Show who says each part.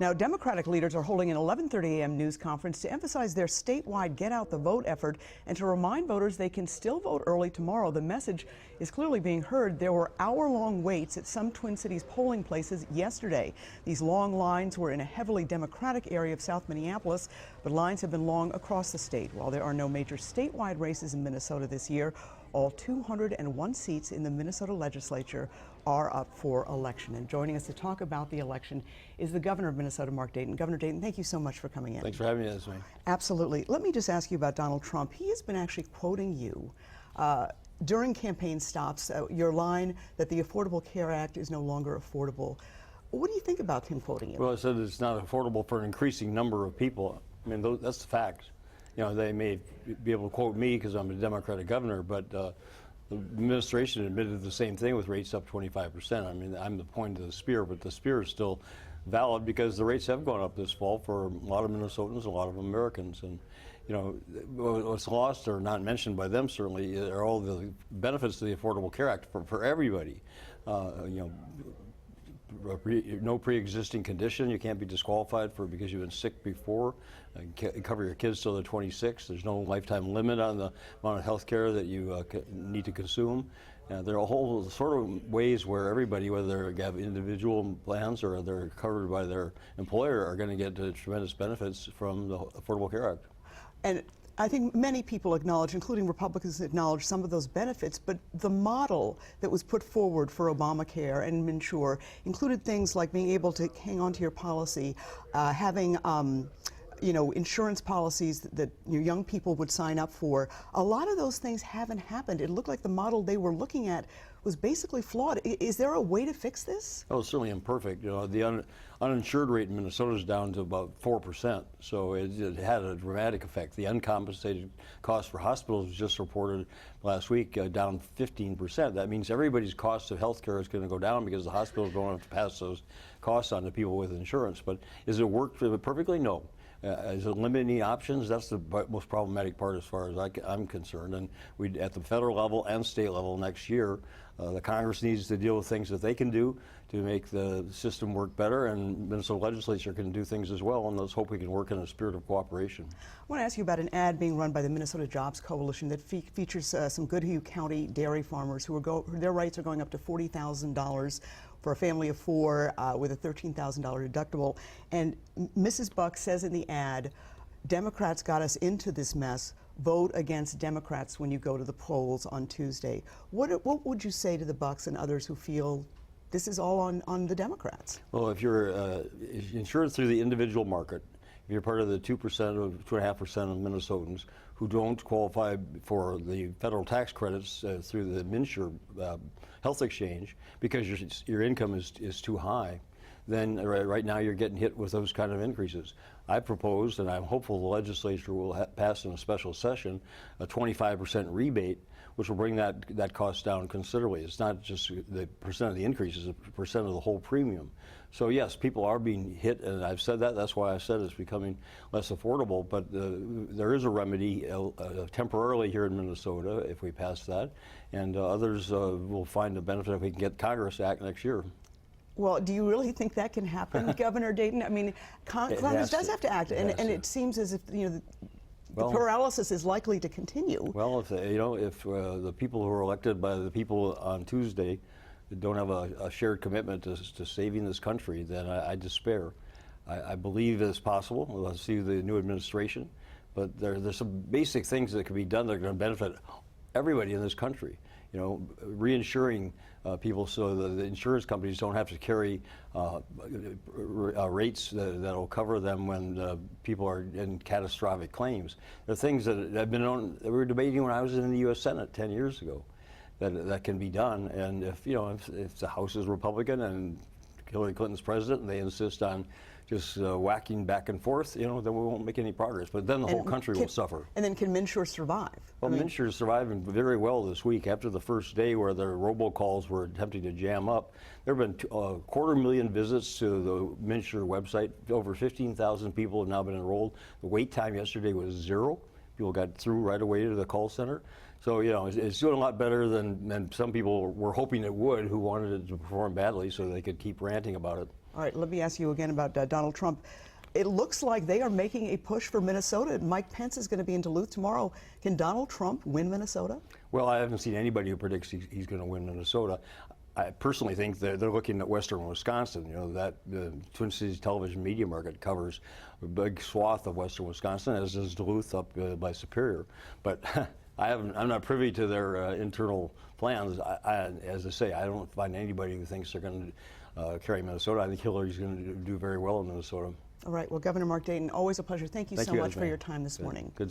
Speaker 1: Now, Democratic leaders are holding an 11:30 a.m. news conference to emphasize their statewide Get Out the Vote effort and to remind voters they can still vote early tomorrow. The message is clearly being heard. There were hour-long waits at some Twin Cities polling places yesterday. These long lines were in a heavily Democratic area of South Minneapolis, but lines have been long across the state. While there are no major statewide races in Minnesota this year, all 201 seats in the Minnesota legislature are up for election. And joining us to talk about the election is the governor of Minnesota, Mark Dayton. Governor Dayton, thank you so much for coming in.
Speaker 2: Thanks for having me, Esme.
Speaker 1: Absolutely. Let me just ask you about Donald Trump. He has been actually quoting you during campaign stops, your line that the Affordable Care Act is no longer affordable. What do you think about him quoting you?
Speaker 2: Well, I said it's not affordable for an increasing number of people. I mean, that's the facts. You know, they may be able to quote me because I'm a Democratic governor, but the administration admitted the same thing with rates up 25%. I mean, I'm the point of the spear, but the spear is still valid because the rates have gone up this fall for a lot of Minnesotans, a lot of Americans. And, you know, what's lost or not mentioned by them certainly are all the benefits of the Affordable Care Act for everybody. You know, no pre-existing condition you can't be disqualified for because you've been sick before. Cover your kids till they're 26. There's no lifetime limit on the amount of health care that you need to consume. There are a whole sort of ways where everybody, whether they have individual plans or they're covered by their employer, are going to get tremendous benefits from the Affordable Care Act.
Speaker 1: And I think many people acknowledge, including Republicans, acknowledge some of those benefits, but the model that was put forward for Obamacare and MNsure included things like being able to hang on to your policy, having you know, insurance policies that your young people would sign up for. A lot of those things haven't happened. It looked like the model they were looking at was basically flawed. Is there a way to fix this?
Speaker 2: Oh, it's certainly imperfect. You know, the uninsured rate in Minnesota is down to about 4%, so it had a dramatic effect. The uncompensated cost for hospitals was just reported last week, down 15%. That means everybody's cost of health care is going to go down because the hospitals don't have to pass those costs on to people with insurance. But is it worked perfectly? No. Is it limiting options? That's the most problematic part as far as I'm concerned. And we, at the federal level and state level next year, the Congress needs to deal with things that they can do to make the system work better, and Minnesota legislature can do things as well, and let's hope we can work in a spirit of cooperation.
Speaker 1: I want to ask you about an ad being run by the Minnesota Jobs Coalition that features some Goodhue County dairy farmers who their rates are going up to $40,000 for a family of four with a $13,000 deductible. And Mrs. Buck says in the ad, Democrats got us into this mess. Vote against Democrats when you go to the polls on Tuesday. What would you say to the Bucks and others who feel this is all on the Democrats?
Speaker 2: Well, if you're insured through the individual market, if you're part of the 2% or 2.5% of Minnesotans who don't qualify for the federal tax credits through the MNsure health exchange because your income is too high, then right now you're getting hit with those kind of increases. I proposed, and I'm hopeful the legislature will pass in a special session, a 25% rebate, which will bring that cost down considerably. It's not just the percent of the increase, it's a percent of the whole premium. So yes, people are being hit, and I've said that. That's why I said it's becoming less affordable. But there is a remedy temporarily here in Minnesota if we pass that, and others will find the benefit if we can get Congress to act next year.
Speaker 1: Well, do you really think that can happen, Governor Dayton? I mean, Congress does have to act, and it seems as if the paralysis is likely to continue.
Speaker 2: Well, if the people who are elected by the people on Tuesday don't have a shared commitment to saving this country, then I despair. I believe it's possible. We'll see the new administration, but there's some basic things that can be done that are going to benefit everybody in this country. You know, reinsuring people so the insurance companies don't have to carry rates that'll cover them when people are in catastrophic claims. There are things that have been that we were debating when I was in the U.S. Senate 10 years ago that can be done. And if the House is Republican and Hillary Clinton's president and they insist on just whacking back and forth, then we won't make any progress. But then the whole country will suffer.
Speaker 1: And then can MNsure survive?
Speaker 2: Well, MNsure is surviving very well this week. After the first day where their robocalls were attempting to jam up, there have been 250,000 visits to the MNsure website. Over 15,000 people have now been enrolled. The wait time yesterday was 0. People got through right away to the call center. So, it's doing a lot better than some people were hoping it would, who wanted it to perform badly so they could keep ranting about it.
Speaker 1: All right, let me ask you again about Donald Trump. It looks like they are making a push for Minnesota. Mike Pence is going to be in Duluth tomorrow. Can Donald Trump win Minnesota?
Speaker 2: Well, I haven't seen anybody who predicts he's going to win Minnesota. I personally think that they're looking at western Wisconsin. You know, that the Twin Cities television media market covers a big swath of western Wisconsin, as does Duluth up by Superior. But I'm not privy to their internal plans. As I say, I don't find anybody who thinks they're going to carry Minnesota. I think Hillary's going to do very well in Minnesota.
Speaker 1: All right. Well, Governor Mark Dayton, always a pleasure. Thank you so much
Speaker 2: Esme.
Speaker 1: for your time this morning.
Speaker 2: Good.